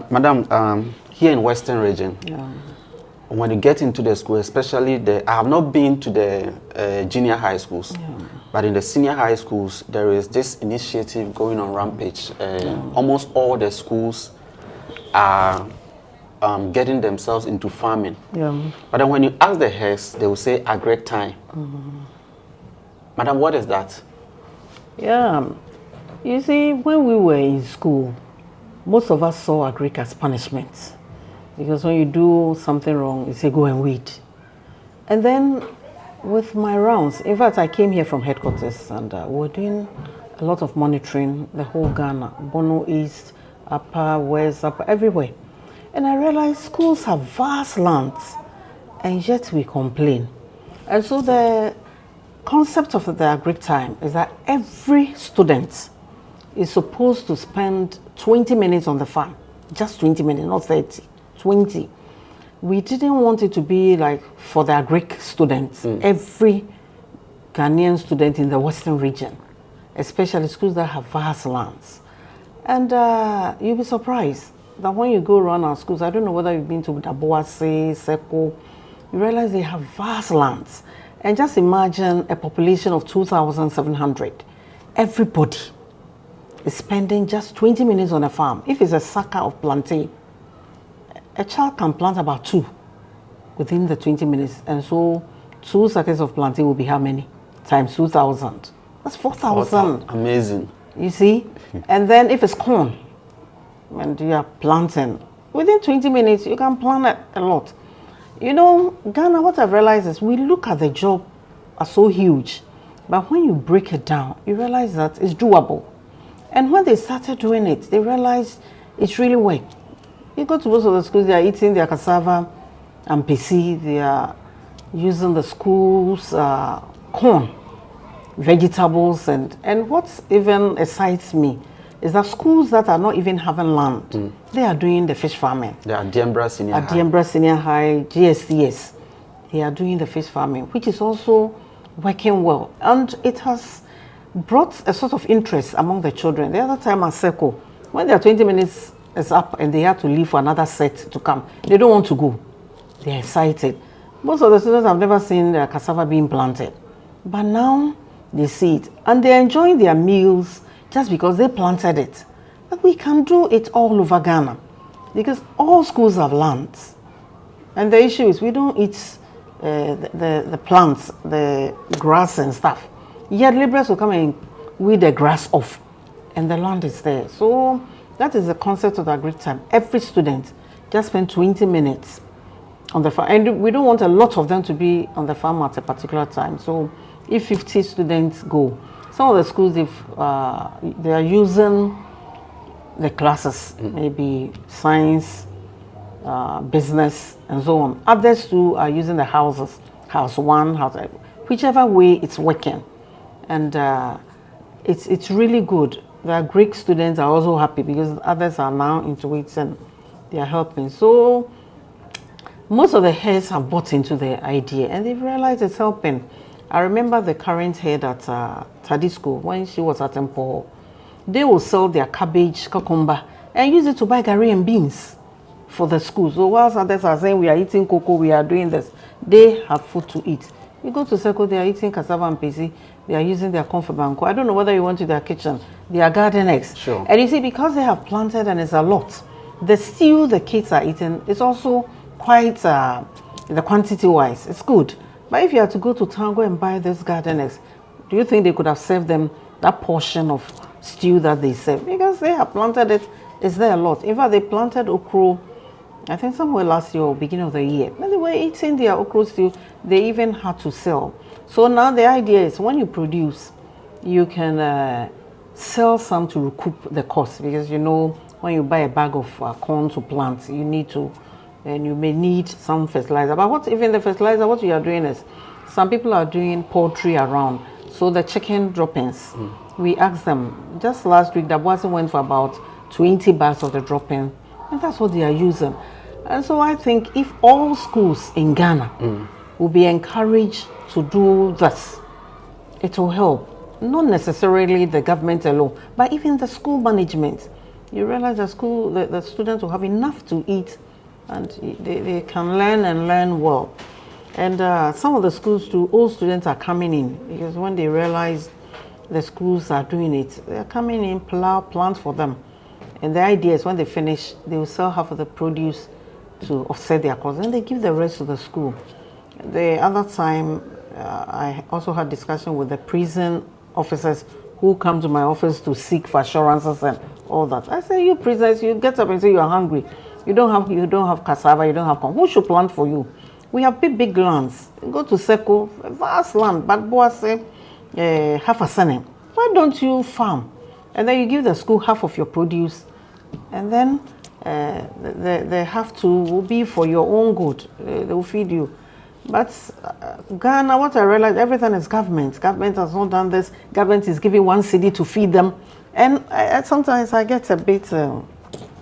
Madam, here in Western region, Yeah. when you get into the school, especially I have not been to the junior high schools, but in the senior high schools, there is this initiative going on rampage. Almost all the schools are getting themselves into farming. Yeah. But then when you ask the heads, they will say Agric time. Madam, what is that? Yeah. You see, when we were in school, most of us saw Agric as punishment. Because when you do something wrong, you say, go and weed. And then with my rounds, in fact, I came here from headquarters and we were doing a lot of monitoring, the whole Ghana, Bono East, Upper, West, Upper, everywhere. And I realized schools have vast lands, and yet we complain. And so the concept of the Agric time is that every student is supposed to spend 20 minutes on the farm. Just 20 minutes, not 30. 20. We didn't want it to be like for the Agric students. Every Ghanaian student in the Western region, especially schools that have vast lands. And you'll be surprised that when you go around our schools, I don't know whether you've been to Daboase, Seko, you realize they have vast lands. And just imagine a population of 2,700. Everybody is spending just 20 minutes on a farm. If it's a sucker of plantain, a child can plant about 2 within the 20 minutes. And so 2 suckers of plantain will be how many? Times 2,000. That's 4,000. Amazing. You see? And then if it's corn, and you are planting, within 20 minutes, you can plant a lot. You know, Ghana, what I've realized is we look at the job as so huge, but when you break it down, you realize that it's doable. And when they started doing it, they realized it's really worked. You go to most of the schools, they are eating their cassava and PC, they are using the schools' corn, vegetables, and what even excites me is that schools that are not even having land, they are doing the fish farming. They are Diembra Senior High. Diembra Senior High, GSTS, they are doing the fish farming, which is also working well. And it has brought a sort of interest among the children. The other time at Seko, when their 20 minutes is up and they have to leave for another set to come, they don't want to go. They're excited. Most of the students have never seen their cassava being planted. But now they see it. And they're enjoying their meals just because they planted it. But we can do it all over Ghana. Because all schools have lands. And the issue is we don't eat the plants, the grass and stuff. Yet laborers will come and weed the grass off, and the land is there. So that is the concept of the Agric time. Every student just spend 20 minutes on the farm, and we don't want a lot of them to be on the farm at a particular time. So if 50 students go, some of the schools, if they are using the classes, maybe science, business, and so on. Others too are using the houses, house 1, house, whichever way it's working. And it's really good. The Greek students are also happy because others are now into it and they are helping. So most of the heads have bought into the idea and they've realized it's helping. I remember the current head at Tadisco, when she was at Temple, they will sell their cabbage, cucumber, and use it to buy gari and beans for the school. So whilst others are saying we are eating cocoa, we are doing this, they have food to eat. You go to Seko, they are eating cassava and pesi, they are using their confabanco. I don't know whether you went to their kitchen, their garden eggs. Sure. And you see, because they have planted and it's a lot, the stew the kids are eating is also quite, the quantity wise, it's good. But if you had to go to town, go and buy this garden eggs, do you think they could have served them that portion of stew that they serve? Because they have planted it, it's there a lot. In fact, they planted okra, I think somewhere last year or beginning of the year. And they were eating their okra stew, they even had to sell. So now the idea is when you produce, you can sell some to recoup the cost, because you know when you buy a bag of corn to plant, you need to, and you may need some fertilizer. But what even the fertilizer, what you are doing is, some people are doing poultry around, so the chicken droppings, we asked them, just last week, the boss went for about 20 bags of the dropping, and that's what they are using. And so I think if all schools in Ghana will be encouraged to do this, it will help. Not necessarily the government alone, but even the school management. you realize the students will have enough to eat, and they can learn and learn well. And some of the schools too, all students are coming in, because when they realize the schools are doing it, they're coming in, plant for them. And the idea is when they finish, they will sell half of the produce to offset their costs, and they give the rest to the school. The other time, I also had discussion with the prison officers who come to my office to seek for assurances and all that. I say, you prisoners, you get up and say you are hungry. You don't have cassava, you don't have corn. Who should plant for you? We have big lands. Go to Seko, vast land, but boys say half a cent. Why don't you farm? And then you give the school half of your produce, and then they have to will be for your own good. They will feed you. But Ghana, what I realized, everything is government. Government has not done this. Government is giving 1 cedi to feed them, and sometimes I get a bit.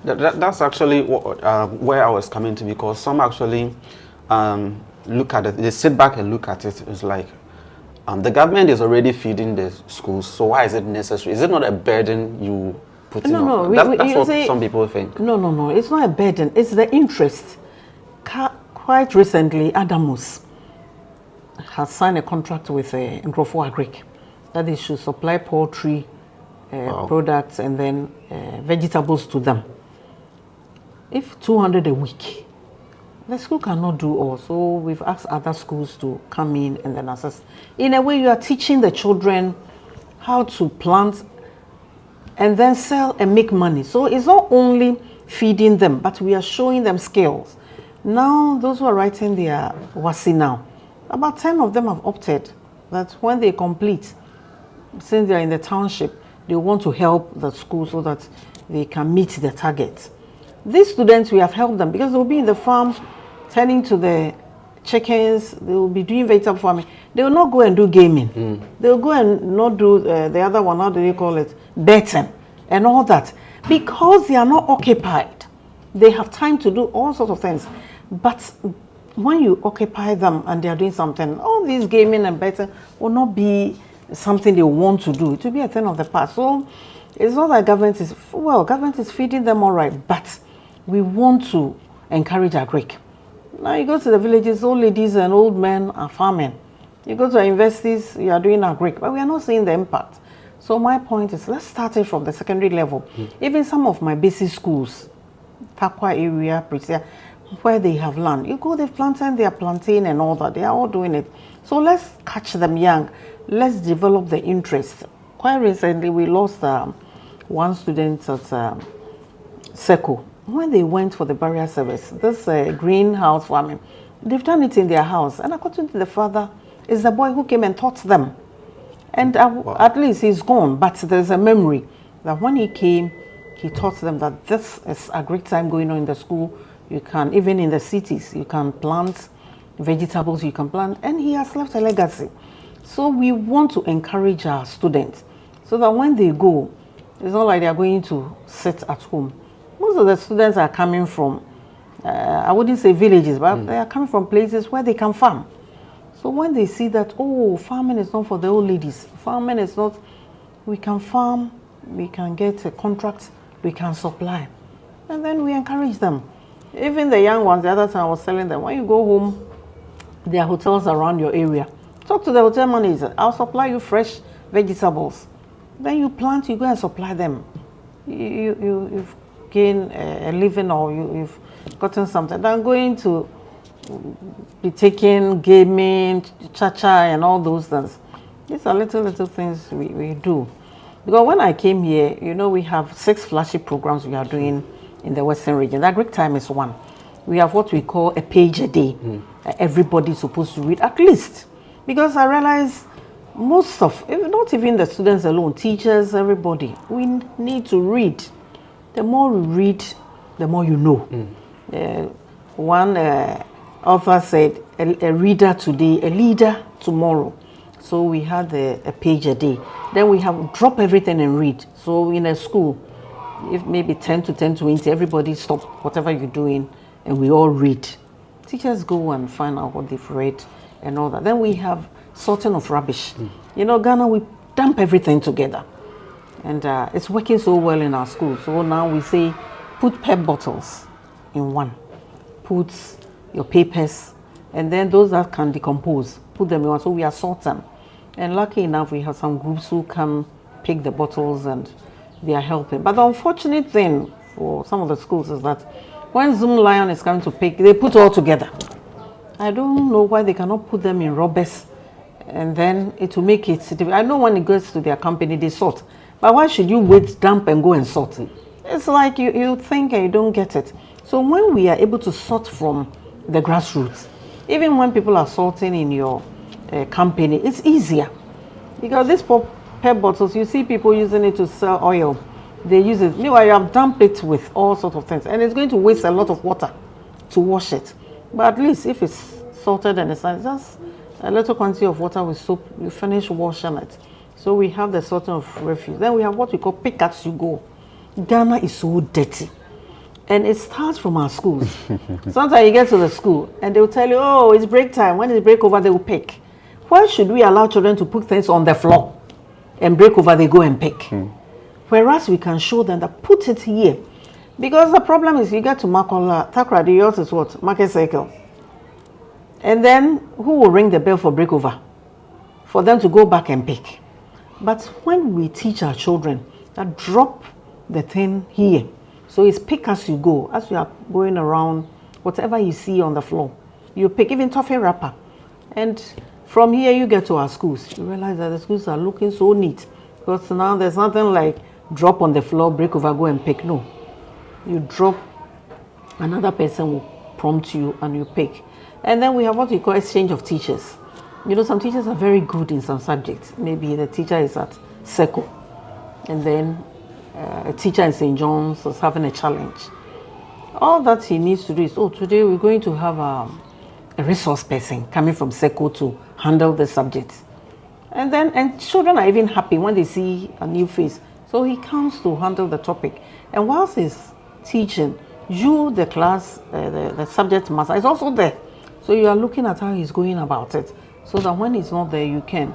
That's actually where I was coming to, because some actually look at it. They sit back and look at it. It's like the government is already feeding the schools, so why is it necessary? Is it not a burden you put in? No. That's what some people think. No. It's not a burden. It's the interest. Quite recently, Adamus has signed a contract with Agric that they should supply poultry products and then vegetables to them. If 200 a week, the school cannot do all. So we've asked other schools to come in and then assist. In a way, you are teaching the children how to plant and then sell and make money. So it's not only feeding them, but we are showing them skills. Now, those who are writing their WASI now, about 10 of them have opted that when they complete, since they are in the township, they want to help the school so that they can meet the target. These students, we have helped them because they will be in the farm, tending to the chickens, they will be doing vegetable farming. They will not go and do gaming. They will go and not do the other one, how do you call it, betting and all that. Because they are not occupied, they have time to do all sorts of things. But when you occupy them and they are doing something, all these gaming and betting will not be something they want to do. It will be a thing of the past. So it's not that government is feeding them all right, but we want to encourage Agric. Now you go to the villages, old ladies and old men are farming. You go to our universities, you are doing Agric, but we are not seeing the impact. So my point is, let's start it from the secondary level. Even some of my basic schools, Takwa area, Prisia, where they have land, you go, they've planted their plantain and all that. They are all doing it. So let's catch them young. Let's develop the interest. Quite recently, we lost one student at Seko. When they went for the barrier service, this greenhouse farming, they've done it in their house. And according to the father, it's the boy who came and taught them. And at least he's gone, but there's a memory that when he came, he taught them that this is a great time going on in the school. You can, even in the cities, you can plant vegetables, you can plant, and he has left a legacy. So we want to encourage our students so that when they go, it's not like they are going to sit at home. Most of the students are coming from, I wouldn't say villages, but they are coming from places where they can farm. So when they see that, oh, farming is not for the old ladies, farming is not, we can farm, we can get a contract, we can supply. And then we encourage them. Even the young ones, the other time I was telling them, when you go home, there are hotels around your area. Talk to the hotel manager, I'll supply you fresh vegetables. Then you plant, you go and supply them. You've gained a living, or you've gotten something. Then going to be taking gaming, cha-cha and all those things. These are little things we do. Because when I came here, you know, we have 6 flagship programs we are doing in the Western region. The Agric Time is one. We have what we call a page a day. Everybody's supposed to read at least. Because I realize most of, not even the students alone, teachers, everybody, we need to read. The more we read, the more you know. One author said, a reader today, a leader tomorrow. So we had a page a day. Then we have drop everything and read. So in a school, if maybe 10 to 10:20, everybody stop whatever you're doing and we all read. Teachers go and find out what they've read and all that. Then we have sorting of rubbish. You know, Ghana, we dump everything together. And it's working so well in our school. So now we say, put PEP bottles in one. Put your papers, and then those that can decompose, put them in one. So we assort them. And lucky enough, we have some groups who come pick the bottles and they are helping. But the unfortunate thing for some of the schools is that when Zoom Lion is coming to pick, they put all together. I don't know why they cannot put them in rubbers, and then it will make it. I know when it goes to their company, they sort. But why should you wait, dump, and go and sort? It's like you think and you don't get it. So when we are able to sort from the grassroots, even when people are sorting in your company, it's easier. Because these PET bottles, you see people using it to sell oil. They use it. Meanwhile, you have dumped it with all sorts of things. And it's going to waste a lot of water to wash it. But at least if it's sorted and it's just a little quantity of water with soap, you finish washing it. So we have the sorting of refuse. Then we have what we call pick as you go. Ghana is so dirty. And it starts from our schools. Sometimes you get to the school and they will tell you, oh, it's break time. When it's break over, they will pick. Why should we allow children to put things on the floor and break over, they go and pick? Whereas we can show them that put it here. Because the problem is you get to Makola, Takrady, yours is what? Market Circle. And then who will ring the bell for breakover? For them to go back and pick. But when we teach our children that drop the thing here, so it's pick as you go, as you are going around, whatever you see on the floor, you pick, even toffee wrapper. And from here you get to our schools, you realize that the schools are looking so neat. Because now there's nothing like drop on the floor, break over, go and pick. No. You drop, another person will prompt you and you pick. And then we have what we call exchange of teachers. You know, some teachers are very good in some subjects. Maybe the teacher is at SECO, and then a teacher in St. John's is having a challenge. All that he needs to do is, oh, today we're going to have a resource person coming from SECO to handle the subject. And children are even happy when they see a new face. So he comes to handle the topic. And whilst he's teaching, you, the class, the subject master, is also there. So you are looking at how he's going about it. So that when he's not there, you can.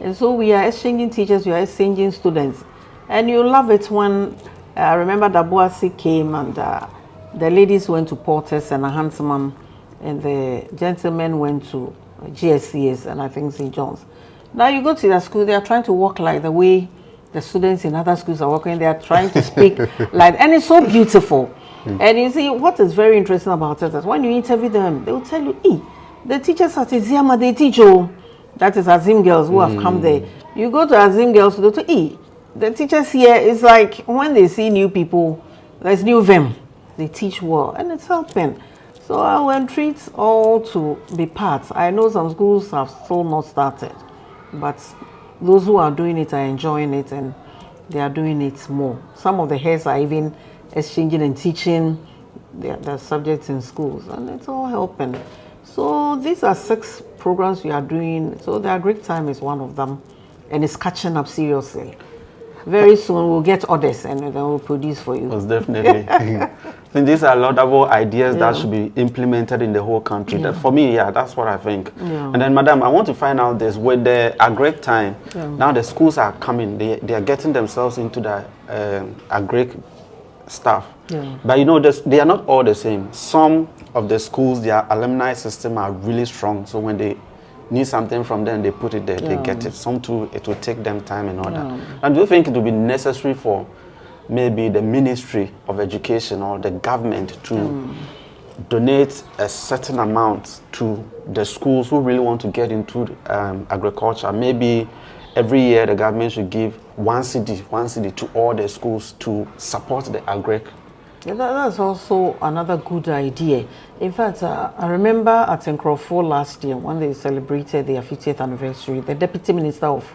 And so we are exchanging teachers, we are exchanging students. And you love it when, I remember that Boasi came and the ladies went to Porter's and a handsome, and the gentlemen went to GSCS and I think St. John's. Now you go to their school, they are trying to walk like the way the students in other schools are walking. They are trying to speak like, and it's so beautiful. And you see, what is very interesting about it is when you interview them, they will tell you, the teachers at Iziama, they teach you. That is Azim girls who have come there. You go to Azim girls, they'll tell you, the teachers here is like when they see new people, there's new them. They teach well, and it's helping. So I will entreat all to be part. I know some schools have still not started, but those who are doing it are enjoying it and they are doing it more. Some of the heads are even exchanging and teaching their subjects in schools, and it's all helping. So these are 6 programs we are doing. So the Agric Time is one of them, and it's catching up seriously. Very soon we'll get orders and then we'll produce for you. Most definitely. I think these are laudable ideas that should be implemented in the whole country. That for me, that's what I think. And then, Madam, I want to find out this with the Agric Time. Now the schools are coming; they are getting themselves into the Agric stuff. But you know, they are not all the same. Some of the schools, their alumni system are really strong. So when they need something from them, they put it there, they get it. Some too, it will take them time and all that. And do you think it will be necessary for maybe the Ministry of Education or the government to donate a certain amount to the schools who really want to get into agriculture? Maybe every year the government should give one cedi to all the schools to support the Agric. That's also another good idea. In fact, I remember at Nkrofo last year when they celebrated their 50th anniversary, the Deputy Minister of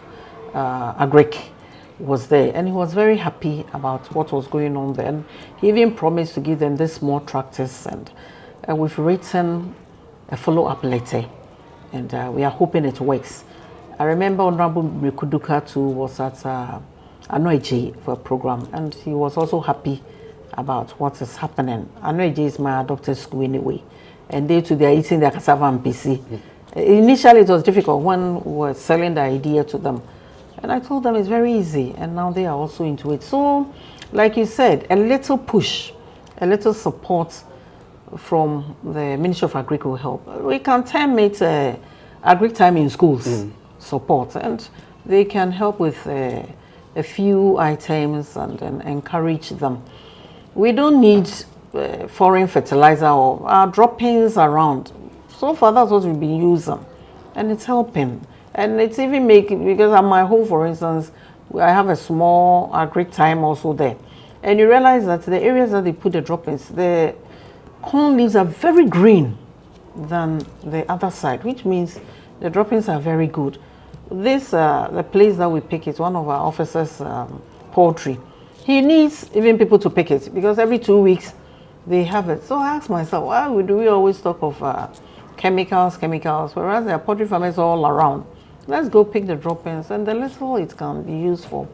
Agric was there, and he was very happy about what was going on there. And he even promised to give them this small tractors, and we've written a follow-up letter, and we are hoping it works. I remember Honorable Mikuduka too was at Anoiji for a program, and he was also happy about what is happening. Anoiji is my adopted school anyway, and they are eating their cassava and PC. Initially it was difficult when we were selling the idea to them, And I told them it's very easy, and now they are also into it. So, like you said, a little push, a little support from the Ministry of Agric will help. We can term it Agric Time in Schools support, and they can help with a few items and encourage them. We don't need foreign fertilizer or droppings around. So far, that's what we've been using, and it's helping. And it's even making, because at my home, for instance, I have a small Agric Time also there. And you realize that the areas that they put the droppings, the corn leaves are very green than the other side, which means the droppings are very good. This, the place that we pick is one of our officers' poultry. He needs even people to pick it because every 2 weeks they have it. So I asked myself, why do we always talk of chemicals, whereas there are poultry farmers all around? Let's go pick the droppings, and the little it can be used for.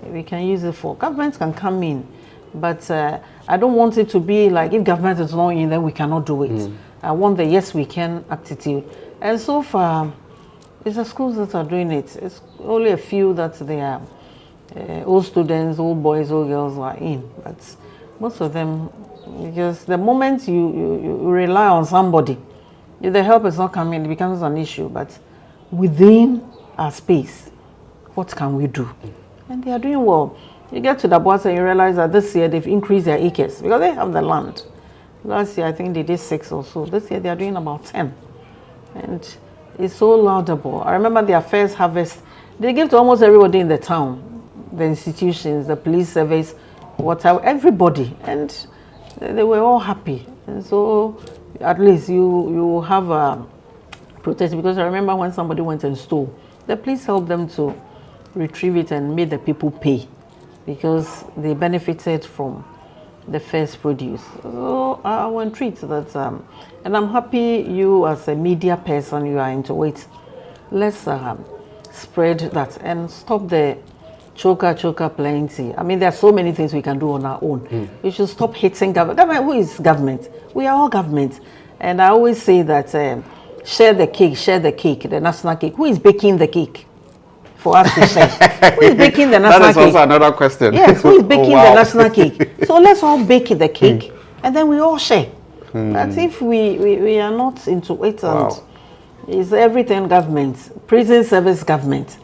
We can use it for. Governments can come in, but I don't want it to be like if government is not in, then we cannot do it. I want the yes we can attitude. And so far, it's the schools that are doing it. It's only a few that they are old students, old boys, old girls are in, but most of them, because the moment you rely on somebody, if the help is not coming, it becomes an issue. But within our space, what can we do? And they are doing well. You get to the boss and you realize that this year they've increased their acres because they have the land. Last year I think they did 6 or so. This year they are doing about 10. And it's so laudable. I remember their first harvest, they give to almost everybody in the town, the institutions, the police service, whatever, everybody. And they were all happy. And so at least you have a protection, because I remember when somebody went and stole, the police helped them to retrieve it and made the people pay because they benefited from the first produce. So I will treat that, and I'm happy you as a media person, you are into it. Let's spread that and stop the choker plenty. I mean, there are so many things we can do on our own. We should stop hating government. Government, who is government? We are all government. And I always say that share the cake, the national cake. Who is baking the cake for us to share? Who is baking the national cake? That is also another question. Yes, who is baking the national cake? So let's all bake the cake and then we all share. But if we are not into it, and it's everything government, prison service government.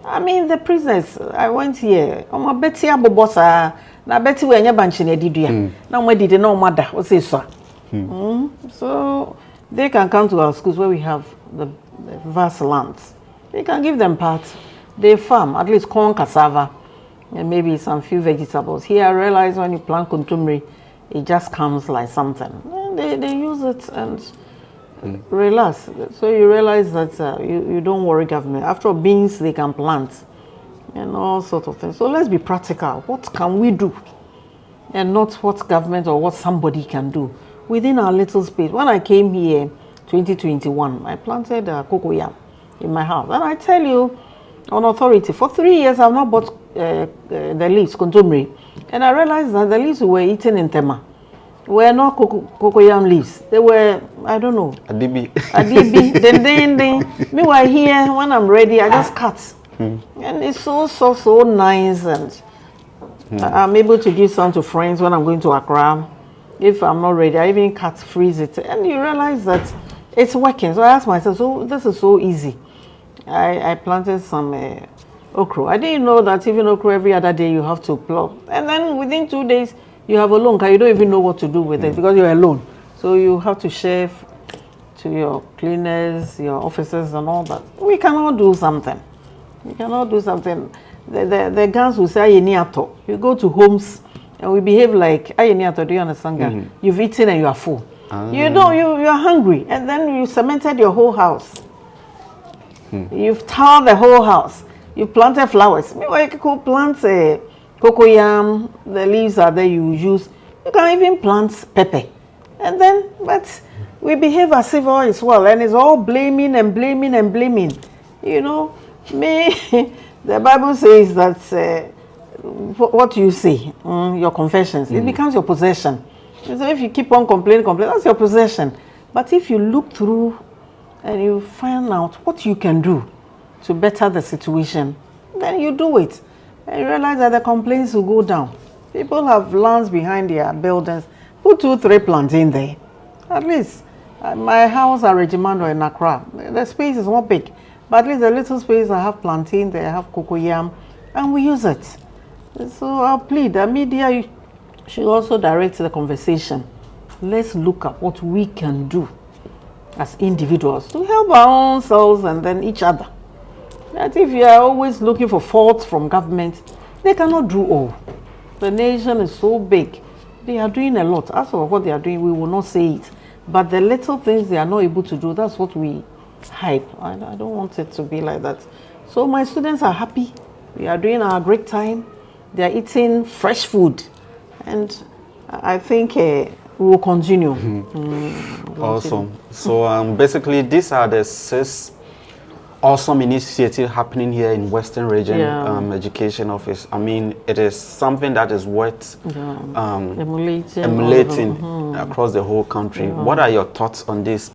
I mean, the prisoners, I went here, I'm Betty Abobosa, now Betty we are banching edidia. Now we did no matter, what's this? So they can come to our schools where we have the vast lands. They can give them parts. They farm, at least corn, cassava, and maybe some few vegetables. Here I realize when you plant contumely, it just comes like something. And they use it and relax. So you realize that you don't worry government. After all, beans they can plant and all sorts of things. So let's be practical. What can we do? And not what government or what somebody can do within our little space. When I came here 2021, I planted cocoyam in my house. And I tell you, on authority, for 3 years I've not bought the leaves, contumely. And I realized that the leaves we were eating in Tema were not cocoyam leaves. They were, I don't know. Adibi. Then. Meanwhile here, when I'm ready, I just cut. And it's so nice. And I'm able to give some to friends when I'm going to Accra. If I'm not ready, I even cut, freeze it. And you realize that it's working. So I asked myself, so this is so easy. I planted some okra. I didn't know that even okra every other day you have to plow. And then within 2 days, you have a loan. You don't even know what to do with it because you're alone. So you have to share to your cleaners, your officers and all that. We cannot do something. The guns will say, you go to homes and we behave like, do you understand? You've eaten and you are full. You are hungry. And then you cemented your whole house. You've tarred the whole house. You planted flowers. Meanwhile, you could plant cocoyam, the leaves are there you use. You can even plant pepper. And then, but we behave as if all is well. And it's all blaming. You know, the Bible says that what you say, your confessions, it becomes your possession. So if you keep on complaining, that's your possession. But if you look through and you find out what you can do to better the situation, then you do it. And you realize that the complaints will go down. People have lands behind their buildings. Put 2-3 plants in there. At least, my house at Regimando in Accra, the space is not big. But at least the little space I have plantain there, I have cocoyam, and we use it. So I'll plead, the media should also direct the conversation. Let's look at what we can do as individuals to help our own selves and then each other. That if you are always looking for faults from government, they cannot do all. The nation is so big. They are doing a lot. As for what they are doing, we will not say it. But the little things they are not able to do, that's what we hype. I don't want it to be like that. So my students are happy. We are doing our break time. They are eating fresh food. And I think we will continue. Awesome. So basically, these are the 6 awesome initiatives happening here in Western Region Education Office. I mean, it is something that is worth emulating across the whole country. What are your thoughts on this?